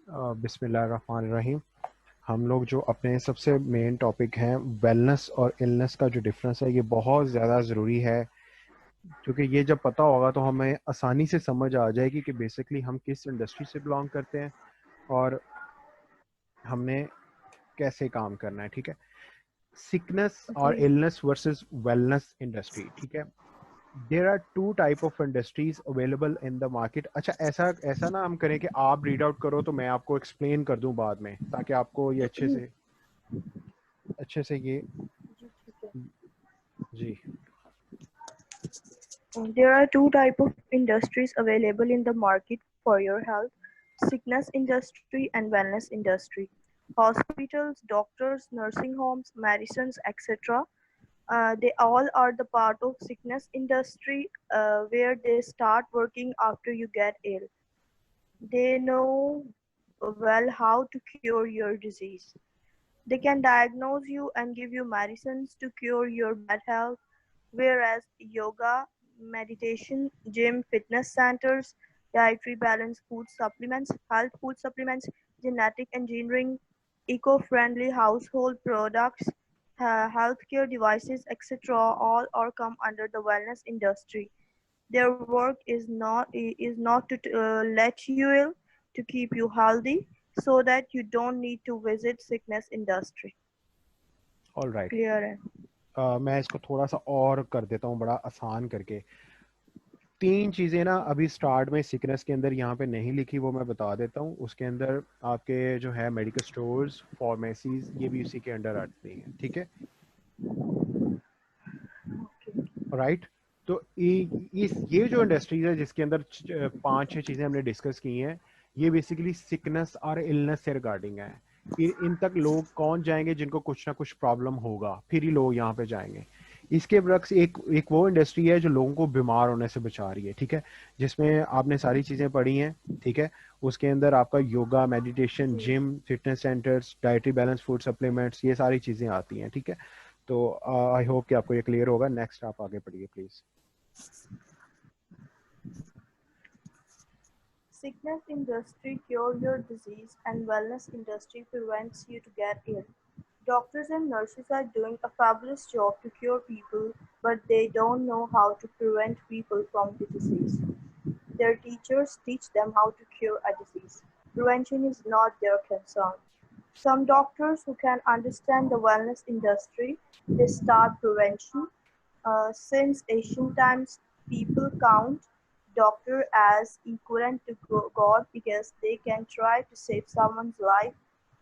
बिस्मिल्लाहिर्रहमानिर्रहीम। हम लोग जो अपने सबसे मेन टॉपिक हैं वेलनेस और इलनेस का जो डिफरेंस है, ये बहुत ज़्यादा ज़रूरी है, क्योंकि ये जब पता होगा तो हमें आसानी से समझ आ जाएगी कि बेसिकली हम किस इंडस्ट्री से बिलोंग करते हैं और हमने कैसे काम करना है। ठीक है, सिकनेस और जी इलनेस वर्सेस वेलनेस इंडस्ट्री। ठीक है, there are two type of industries available in the market. अच्छा, ऐसा ऐसा ना हम करें कि आप रीड आउट करो तो मैं आपको एक्सप्लेन कर दूं बाद में, ताकि आपको ये अच्छे से ये जी ठीक है। जी। There are two type of industries available in the market for your health: sickness industry and wellness industry. Hospitals, doctors, nursing homes, medicines, etc. They all are the part of sickness industry, where they start working after you get ill. They know well how to cure your disease. They can diagnose you and give you medicines to cure your bad health, whereas yoga, meditation, gym, fitness centers, dietary balance food supplements, health food supplements, genetic engineering, eco-friendly household products, healthcare devices, etc. all are come under the wellness industry. Their work is not to let you ill, to keep you healthy, so that you don't need to visit sickness industry. All right. Clear है? मैं इसको थोड़ा सा और कर देता हूँ, बड़ा आसान करके। तीन चीज़ें ना अभी स्टार्ट में सिकनेस के अंदर यहाँ पे नहीं लिखी, वो मैं बता देता हूँ। उसके अंदर आपके जो है मेडिकल स्टोर्स, फार्मेसीज, ये भी उसी के अंडर आती हैं। ठीक है, Okay. राइट। तो ये जो इंडस्ट्रीज है जिसके अंदर पांच छह चीजें हमने डिस्कस की हैं, ये बेसिकली सिकनेस और इलनेस से रिगार्डिंग है। इन तक लोग कौन जाएंगे जिनको कुछ ना कुछ प्रॉब्लम होगा, फिर ही लोग यहाँ पे जाएंगे। इसके बरक्स एक एक वो इंडस्ट्री है जो लोगों को बीमार होने से बचा रही है। ठीक है, जिसमें आपने सारी चीजें पढ़ी हैं। ठीक है, उसके अंदर आपका योगा, मेडिटेशन, जी gym, fitness centres, dietary balance food supplements, ये सारी चीजें आती हैं। ठीक है, तो आई होप कि आपको ये क्लियर होगा। नेक्स्ट आप आगे पढ़िए please. Sickness industry cure your disease and wellness industry prevents you to get ill. Doctors and nurses are doing a fabulous job to cure people, but they don't know how to prevent people from the disease. Their teachers teach them how to cure a disease. Prevention is not their concern. Some doctors who can understand the wellness industry, they start prevention. Since ancient times, people count doctor as equivalent to God, because they can try to save someone's life,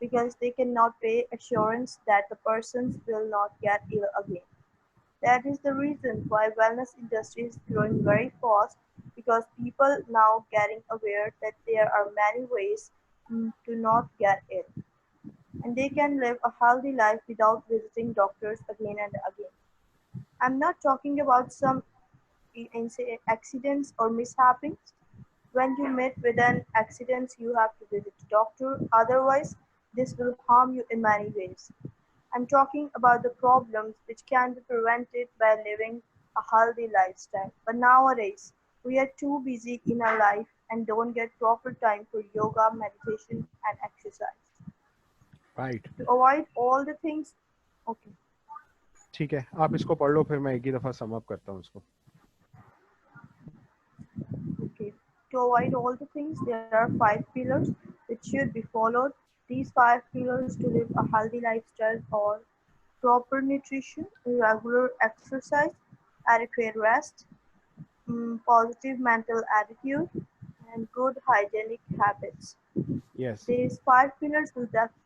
because they cannot pay assurance that the persons will not get ill again. That is the reason why wellness industry is growing very fast, because people now getting aware that there are many ways to not get ill, and they can live a healthy life without visiting doctors again and again. I'm not talking about some accidents or mishaps. When you meet with an accident, you have to visit a doctor. Otherwise, this will harm you in many ways. I'm talking about the problems which can be prevented by living a healthy lifestyle. But nowadays, we are too busy in our life and don't get proper time for yoga, meditation, and exercise. Right, To avoid all the things, okay, ठीक है, आप इसको पढ़ लो, फिर मैं एक ही दफ़ा sum up करता हूँ इसको। okay. To avoid all the things, there are five pillars which should be followed. These five pillars to live a healthy lifestyle are proper nutrition, regular exercise, adequate rest, positive mental attitude, and good hygienic habits. Yes. These five pillars will that.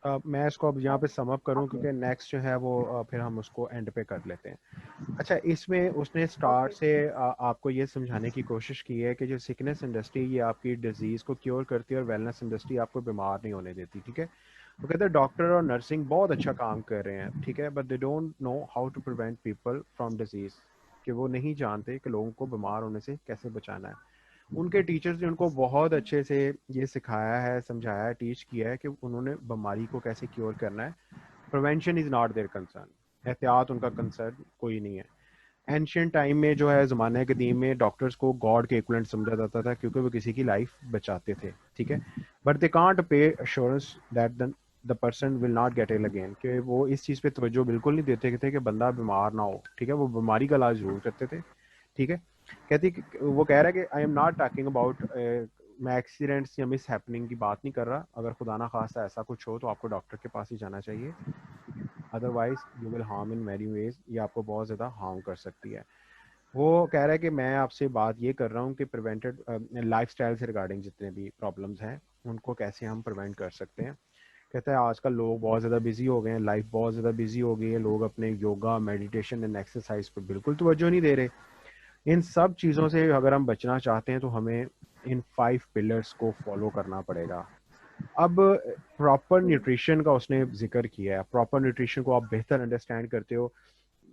मैं इसको अब यहाँ पे sum up करूँ, Okay, क्योंकि next जो है वो फिर हम उसको एंड पे कर लेते हैं। अच्छा, इसमें उसने स्टार्ट okay, से आपको ये समझाने की कोशिश की है कि जो सिकनेस इंडस्ट्री ये आपकी डिजीज़ को क्योर करती है और वेलनेस इंडस्ट्री आपको बीमार नहीं होने देती। ठीक है, वो कहते हैं डॉक्टर और नर्सिंग बहुत अच्छा काम कर रहे हैं। ठीक है, but they don't know how to prevent people from disease, कि वो नहीं जानते कि लोगों को बीमार होने से कैसे बचाना है। उनके टीचर्स ने उनको बहुत अच्छे से ये सिखाया है, समझाया है, टीच किया है कि उन्होंने बीमारी को कैसे क्योर करना है। Prevention is not their concern, एहतियात उनका कंसर्न कोई नहीं है। एंशियंट टाइम में जो है, ज़माने कदीम में डॉक्टर्स को गॉड के इक्वलेंट समझा जाता था, क्योंकि वो किसी की लाइफ बचाते थे, ठीक है। But they can't pay assurance that the person will not get ill again, कि वो इस चीज़ पे तवज्जो बिल्कुल नहीं देते थे कि बंदा बीमार ना हो, ठीक है। वो बीमारी का इलाज जरूर करते थे, ठीक है। वो कह रहा है कि I am not talking about, मैं एक्सीडेंट्स या मिस हैपनिंग की बात नहीं कर रहा। अगर खुदा ना खास्ता ऐसा कुछ हो तो आपको डॉक्टर के पास ही जाना चाहिए, otherwise you will harm in many ways, ये आपको बहुत ज़्यादा हार्म कर सकती है। वो कह रहा है कि मैं आपसे बात ये कर रहा हूँ कि प्रिवेंटेड लाइफस्टाइल से रिगार्डिंग जितने भी प्रॉब्लम्स हैं उनको कैसे हम प्रिवेंट कर सकते हैं। कहता है आजकल लोग बहुत ज़्यादा बिजी हो गए हैं, लाइफ बहुत ज़्यादा बिजी हो गई है, लोग अपने योगा, मेडिटेशन एंड एक्सरसाइज पर बिल्कुल तवज्जो नहीं दे रहे। इन सब चीज़ों से अगर हम बचना चाहते हैं तो हमें इन 5 पिलर्स को फॉलो करना पड़ेगा। अब प्रॉपर न्यूट्रिशन का उसने जिक्र किया है। प्रॉपर न्यूट्रिशन को आप बेहतर अंडरस्टैंड करते हो।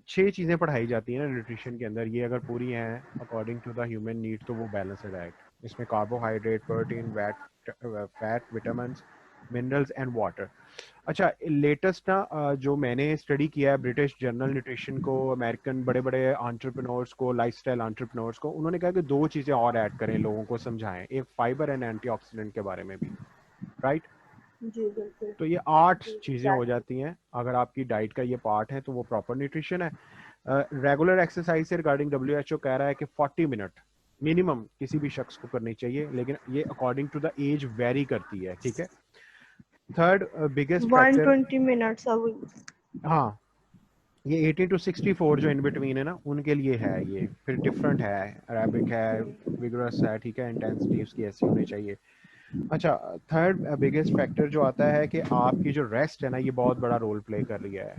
6 चीज़ें पढ़ाई जाती हैं ना न्यूट्रिशन के अंदर, ये अगर पूरी हैं according to the human need तो वो बैलेंस डाइट। इसमें carbohydrate, protein, fat, vitamin, minerals and water. अच्छा, लेटेस्ट ना जो मैंने स्टडी किया है ब्रिटिश जर्नल न्यूट्रिशन को, अमेरिकन बड़े बड़े एंटरप्रेन्योर्स को, लाइफस्टाइल एंटरप्रेन्योर्स को, उन्होंने कहा कि 2 चीज़ें और ऐड करें, लोगों को समझाएं, एक फाइबर एंड एंटीऑक्सीडेंट के बारे में भी, राइट। जी बिल्कुल। तो ये 8 जी चीज़ें हो एग्जैक्टली। जाती हैं अगर आपकी डाइट का ये पार्ट है, तो वो प्रॉपर न्यूट्रिशन है। रेगुलर एक्सरसाइज से रिगार्डिंग डब्ल्यू कह रहा है कि 40 मिनट मिनिमम किसी भी शख्स को करनी चाहिए, लेकिन ये according to the age vary करती है, ठीक है। Third biggest factor, 120 minutes a week. हाँ, ये 18 to 64 जो इन बिटवीन है ना उनके लिए है। ये फिर डिफरेंट है, अरेबिक है, विगरस है, ठीक है, इंटेंसिटी उसकी ऐसी होनी चाहिए। अच्छा, थर्ड बिगेस्ट फैक्टर जो आता है कि आपकी जो रेस्ट है ना, ये बहुत बड़ा रोल प्ले कर रही है।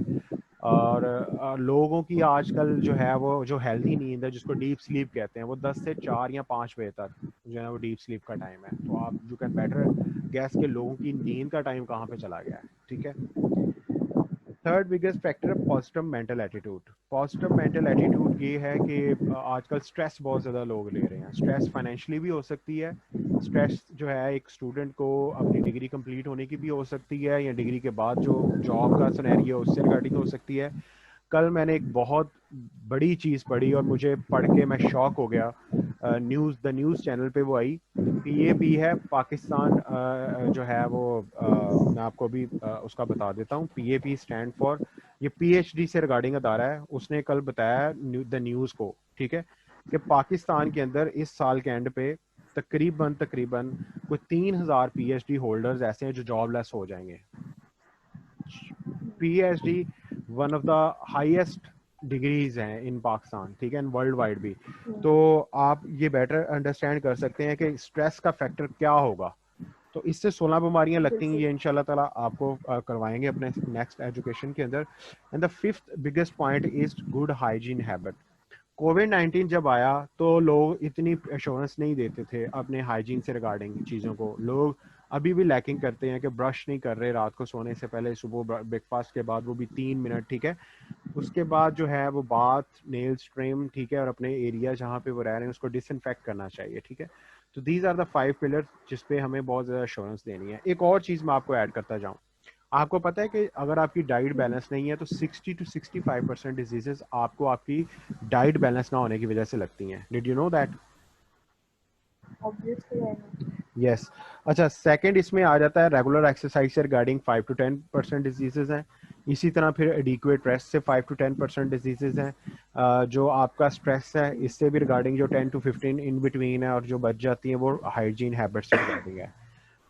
और लोगों की आजकल जो है वो जो हेल्दी नींद है, जिसको डीप स्लीप कहते हैं, वो 10 से 4 या 5 बजे तक जो है वो डीप स्लीप का टाइम है। तो आप यू कैन बेटर गैस के लोगों की नींद का टाइम कहाँ पे चला गया है, ठीक है। थर्ड बिगेस्ट फैक्टर है positive mental attitude. Positive mental attitude ये है कि आजकल स्ट्रेस बहुत ज़्यादा लोग ले रहे हैं। स्ट्रेस फाइनेंशियली भी हो सकती है। स्ट्रेस जो है एक स्टूडेंट को अपनी डिग्री कंप्लीट होने की भी हो सकती है, या डिग्री के बाद जो जॉब का सिनेरियो उससे रिगार्डिंग हो सकती है। कल मैंने एक बहुत बड़ी चीज़ पढ़ी और मुझे पढ़ के मैं शॉक हो गया। न्यूज़ चैनल पे वो आई। पीएपी है पाकिस्तान, जो है वो मैं आपको अभी उसका बता देता हूँ। पीएपी स्टैंड फॉर, ये पीएचडी से रिगार्डिंग अदारा है। उसने कल बताया द न्यूज़ को, ठीक है, कि पाकिस्तान के अंदर इस साल के एंड पे तकरीबन तकरीबन कोई 3,000 पीएचडी होल्डर्स ऐसे हैं जो जॉबलेस हो जाएंगे। PhD one of the highest degrees हैं इन पाकिस्तान, ठीक है, एंड वर्ल्ड वाइड भी। तो आप ये बेटर अंडरस्टैंड कर सकते हैं कि स्ट्रेस का फैक्टर क्या होगा। तो इससे 16 बीमारियां लगती हैं, बिल्कुल। ये इंशाल्लाह ताला आपको करवाएंगे अपने नेक्स्ट एजुकेशन के अंदर। And the fifth biggest point is good hygiene habit. कोविड-19 जब आया तो लोग इतनी एश्योरेंस नहीं देते थे अपने हाइजीन से रिगार्डिंग चीज़ों को। लोग अभी भी लैकिंग करते हैं कि ब्रश नहीं कर रहे रात को सोने से पहले, सुबह ब्रेकफास्ट के बाद वो भी 3 मिनट, ठीक है। उसके बाद जो है वो बाथ, नेल्स ट्रिम, ठीक है, और अपने एरिया जहाँ पे वो रह रहे हैं उसको डिसइंफेक्ट करना चाहिए, ठीक है। तो दीज आर द 5 पिलर जिस पे हमें बहुत ज़्यादा एश्योरेंस देनी है। एक और चीज़ मैं आपको ऐड करता जाऊँ। आपको पता है कि अगर आपकी डाइट बैलेंस नहीं है तो 60 to 65% डिजीजेस आपको आपकी डाइट बैलेंस ना होने की वजह से लगती हैं। Did you know that? Obviously, I know. Yes. अच्छा, सेकंड इसमें आ जाता है रेगुलर एक्सरसाइज से रिगार्डिंग 5 to 10% डिजीजेज हैं। इसी तरह फिर एडिक्वेट रेस्ट से 5 to 10% डिजीजेज हैं। जो आपका स्ट्रेस है इससे भी रिगार्डिंग जो 10 to 15 इन बिटवीन है, और जो बच जाती हैं वो हाइजीन हैबिट से रिगार्डिंग है।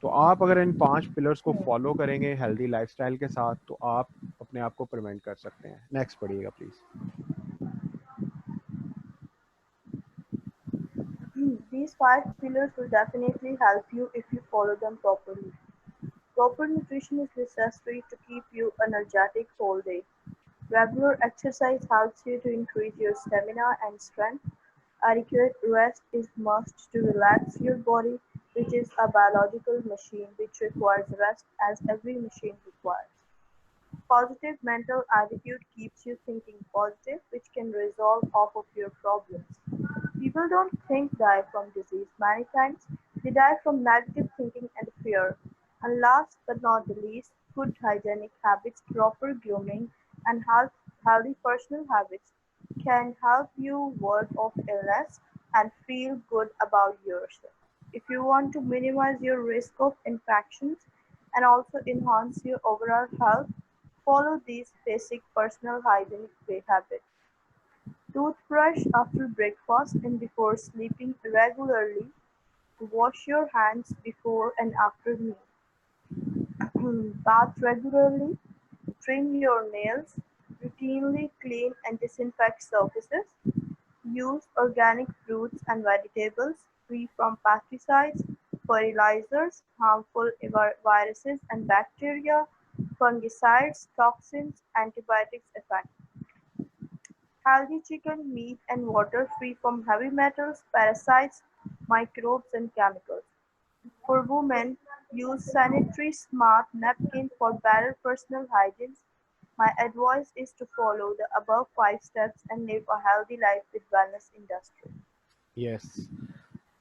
तो आप अगर इन 5 पिलर्स को फॉलो करेंगे हेल्दी लाइफस्टाइल के साथ तो आप अपने आप को प्रिवेंट कर सकते हैं। नेक्स्ट पढ़िएगा please. These 5 pillars will definitely help you if you follow them properly. Proper nutrition is necessary to keep you energetic all day. Regular exercise helps you to increase your stamina and strength. Adequate rest is must to relax your body, which is a biological machine which requires rest as every machine requires. Positive mental attitude keeps you thinking positive, which can resolve half of your problems. People don't think die from disease many times, they die from negative thinking and fear. And last but not the least, good hygienic habits, proper grooming, and healthy personal habits can help you ward off illness and feel good about yourself. If you want to minimize your risk of infections and also enhance your overall health, follow these basic personal hygienic habits. Toothbrush after breakfast and before sleeping regularly. Wash your hands before and after meal. Bath regularly. Trim your nails. Routinely clean and disinfect surfaces. Use organic fruits and vegetables free from pesticides, fertilizers, harmful viruses and bacteria, fungicides, toxins, antibiotics effect. Healthy chicken, meat and water free from heavy metals, parasites, microbes and chemicals. For women, use sanitary smart napkins for better personal hygiene. My advice is to follow the above 5 steps and live a healthy life with wellness industry. Yes,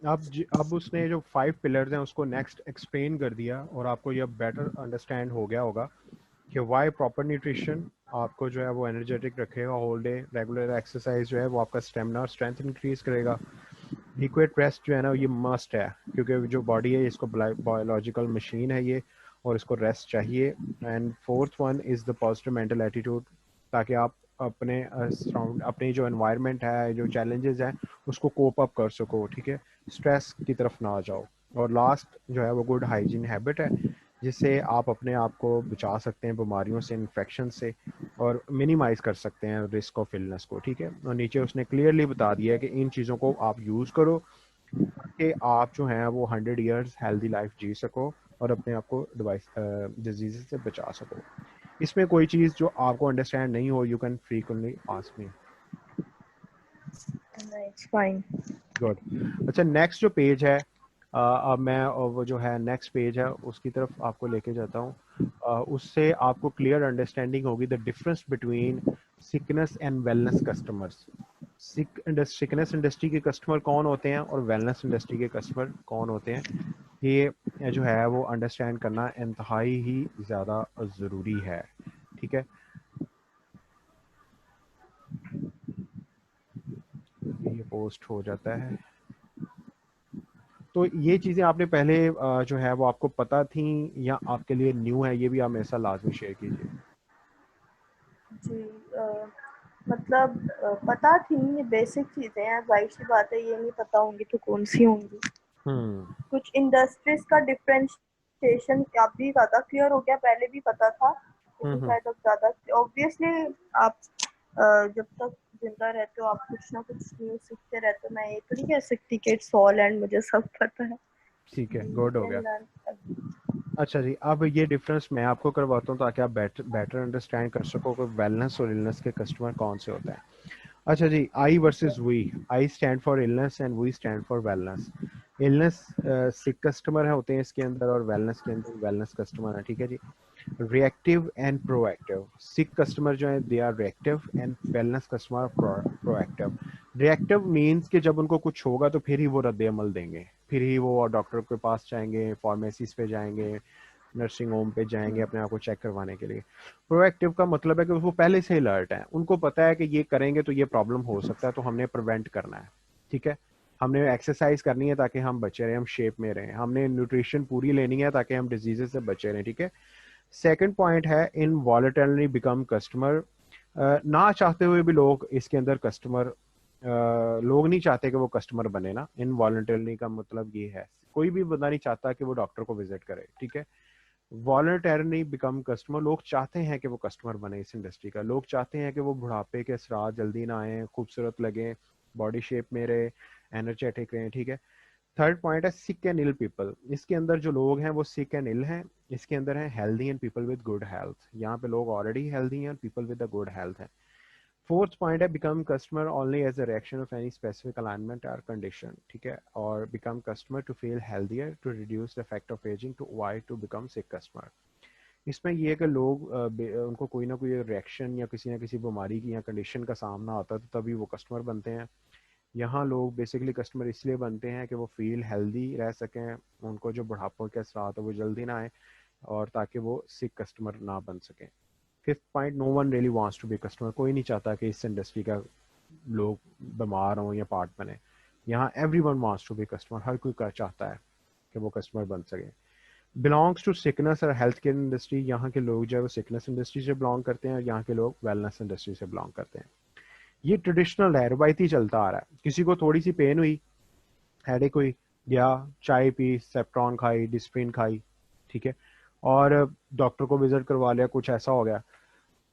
अब उसने जो 5 pillars हैं उसको next explain कर दिया और आपको यह बेटर अंडरस्टैंड हो गया होगा कि वाई प्रॉपर न्यूट्रिशन आपको जो है वो एनर्जेटिक रखेगा होल डे, रेगुलर एक्सरसाइज जो है वो आपका स्टेमिना और स्ट्रेंथ इंक्रीज करेगा, इक्वेट रेस्ट जो है ना ये मस्ट है क्योंकि जो बॉडी है इसको बायोलॉजिकल मशीन है ये और इसको रेस्ट चाहिए। And fourth one is the positive mental attitude, ताकि आप अपने सराउंड अपनी जो एनवायरनमेंट है, जो चैलेंजेस हैं उसको कोप अप कर सको, ठीक है, स्ट्रेस की तरफ ना आ जाओ। और लास्ट जो है वो गुड हाइजीन हैबिट है जिससे आप अपने आप को बचा सकते हैं बीमारियों से, इन्फेक्शन से, और मिनिमाइज कर सकते हैं रिस्क ऑफ इलनेस को, ठीक है। और नीचे उसने क्लियरली बता दिया है कि इन चीज़ों को आप यूज़ करो कि आप जो हैं वो 100 ईयर्स हेल्दी लाइफ जी सको और अपने आप को डिजीज से बचा सको। इसमें कोई चीज़ जो आपको अंडरस्टैंड नहीं हो, you can frequently ask me. It's fine. Good. अच्छा, नेक्स्ट जो पेज है, अब मैं वो जो है नेक्स्ट पेज है उसकी तरफ आपको लेके जाता हूँ। उससे आपको क्लियर अंडरस्टैंडिंग होगी the difference between sickness and wellness customers. Sickness industry के कस्टमर कौन होते हैं और वेलनेस इंडस्ट्री के कस्टमर कौन होते हैं, ये जो है वो अंडरस्टैंड करना इंतहाई ही ज़्यादा ज़रूरी है, ठीक है। ये पोस्ट हो जाता है तो ये चीज़ें आपने पहले जो है वो आपको पता थी या आपके लिए न्यू है, ये भी आप मेरे साथ लाजमी शेयर कीजिए। जी मतलब पता थी, ये बेसिक चीज़ें हैं, जाहिर सी बात है, ये नहीं पता होंगी तो कौन सी होंगी। हम्म कुछ इंडस्ट्रीज का डिफरेंशिएशन अब भी ज़्यादा क्लियर हो गया, पहले भी पता था लेकिन हम्म। शायद अब ज़्यादा। ऑब्वियसली आप जब तक जिंदा रहते हो आप कुछ ना कुछ न्यू सीखते रहते हो। मैं ये तो नहीं कह सकती कि इट्स ऑल एंड मुझे सब पता है। ठीक है, यू गुड हो कैन गया। लर्न। अच्छा जी, अब ये डिफरेंस मैं आपको करवाता हूँ ताकि आप बेटर अंडरस्टैंड कर सको कि वेलनेस और इलनेस के कस्टमर कौन से होते हैं। अच्छा जी, I versus we. I stand for illness and we stand for wellness. Illness sick customer है होते हैं इसके अंदर और वेलनेस के अंदर वेलनेस कस्टमर है, ठीक है जी। Reactive and proactive. Sick customer जो है they are reactive and wellness customer proactive. Reactive means कि जब उनको कुछ होगा तो फिर ही वो रद्द अमल देंगे, फिर ही वो डॉक्टर के पास जाएंगे, फार्मेसीज पे जाएंगे, नर्सिंग होम पे जाएंगे अपने आप को चेक करवाने के लिए। प्रोएक्टिव का मतलब है कि वो पहले से अलर्ट है, उनको पता है कि ये करेंगे तो ये प्रॉब्लम हो सकता है, तो हमने प्रिवेंट करना है, ठीक है। हमने एक्सरसाइज करनी है ताकि हम बचे रहें, हम शेप में रहें, हमने न्यूट्रिशन पूरी लेनी है ताकि हम डिजीजेस से बचे रहें, ठीक है। सेकंड पॉइंट है इन वॉलेटिलिटी बिकम कस्टमर। ना चाहते हुए भी लोग इसके अंदर कस्टमर, लोग नहीं चाहते कि वो कस्टमर बने ना। इन वॉलेटिलिटी का मतलब ये है कोई भी बंदा नहीं चाहता कि वो डॉक्टर को विजिट करे, ठीक है। वॉलंटरली बिकम कस्टमर, लोग चाहते हैं कि वो कस्टमर बने इस इंडस्ट्री का, लोग चाहते हैं कि वो बुढ़ापे के असरात जल्दी ना आए, खूबसूरत लगे, बॉडी शेप में रहे, एनर्जेटिक रहे, ठीक है। थर्ड पॉइंट है सिक एंड इल पीपल। इसके अंदर जो लोग हैं वो सिक एंड इल हैं, इसके अंदर है healthy and people with good health. यहाँ पे लोग ऑलरेडी हेल्दी हैं और people with a good health है। फोर्थ पॉइंट है become customer only as a reaction of any specific alignment और कंडीशन, ठीक है। और become customer to feel healthier, to reduce the effect of ageing, to avoid to become sick customer. इसमें यह है कि लोग उनको कोई ना कोई रिएक्शन या किसी ना किसी बीमारी की या कंडीशन का सामना आता है तो तभी वो कस्टमर बनते हैं। यहाँ लोग बेसिकली कस्टमर इसलिए बनते हैं कि वो फील हेल्दी रह सकें, उनको जो बुढ़ापे के असरात है वो जल्दी ना आए, और ताकि वो सिक कस्टमर ना बन सकें। Fifth point, no one really wants to be customer. कोई नहीं चाहता कि इस इंडस्ट्री का लोग बीमार हों या पार्ट बने। यहाँ everyone wants to be customer, हर कोई चाहता है कि वो कस्टमर बन सके। बिलोंग्स टू सिकनेस और हेल्थ केयर इंडस्ट्री, यहाँ के लोग जो है वो सिकनेस इंडस्ट्री से बिलोंग करते हैं और यहाँ के लोग वेलनेस इंडस्ट्री से बिलोंग करते हैं। ये ट्रेडिशनल है, रवायती चलता आ रहा है। किसी को थोड़ी सी पेन हुई, हेडेक हुई, गया चाय पी, सेप्ट्रॉन खाई, डिस्प्रिन खाई, ठीक है, और डॉक्टर को विजिट करवा लिया, कुछ ऐसा हो गया।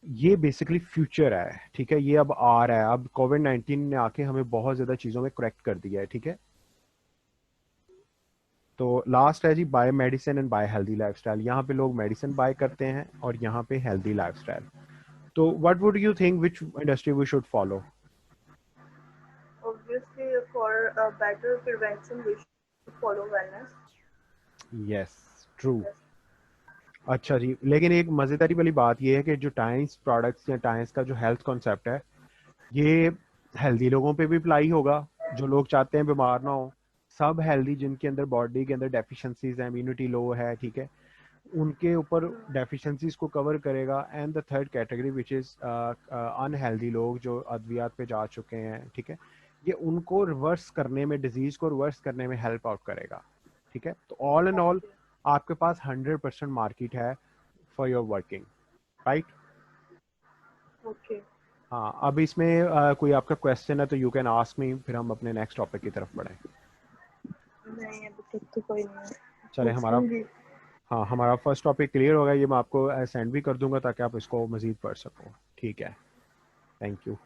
ये बेसिकली फ्यूचर है, ठीक है, ये अब आ रहा है। अब कोविड-19 ने आके हमें बहुत ज़्यादा चीज़ों में करेक्ट कर दिया है, ठीक है। तो लास्ट है जी, by medicine and by healthy lifestyle. यहाँ पे लोग मेडिसिन बाय करते हैं और यहाँ पे हेल्दी लाइफस्टाइल। तो what would you think which industry we should follow? Obviously, for a better prevention, we should follow wellness. Yes, true. Yes. अच्छा जी, लेकिन एक मज़ेदारी वाली बात ये है कि जो टाइम्स प्रोडक्ट्स या टाइम्स का जो हेल्थ कॉन्सेप्ट है, ये हेल्दी लोगों पे भी अप्लाई होगा, जो लोग चाहते हैं बीमार ना हो। सब हेल्दी जिनके अंदर बॉडी के अंदर डेफिशिएंसीज हैं, इम्यूनिटी लो है, ठीक है, उनके ऊपर डेफिशिएंसीज को कवर करेगा। And the third category which is unhealthy लोग जो अद्वियात पे जा चुके हैं, ठीक है, ये उनको रिवर्स करने में, डिजीज़ को रिवर्स करने में हेल्प आउट करेगा, ठीक है। तो ऑल एंड ऑल Okay. आपके पास 100% मार्केट है for your working, right. Okay. हाँ, अब इसमें कोई आपका क्वेश्चन है तो यू कैन आस्क मी, फिर हम अपने नेक्स्ट टॉपिक की तरफ बढ़ें। नहीं, अभी तक तो कोई नहीं है। चले हमारा, पूछूंगी। हाँ, हमारा फर्स्ट टॉपिक क्लियर होगा। ये मैं आपको सेंड भी कर दूंगा ताकि आप इसको मज़ीद पढ़ सको, ठीक है। Thank you.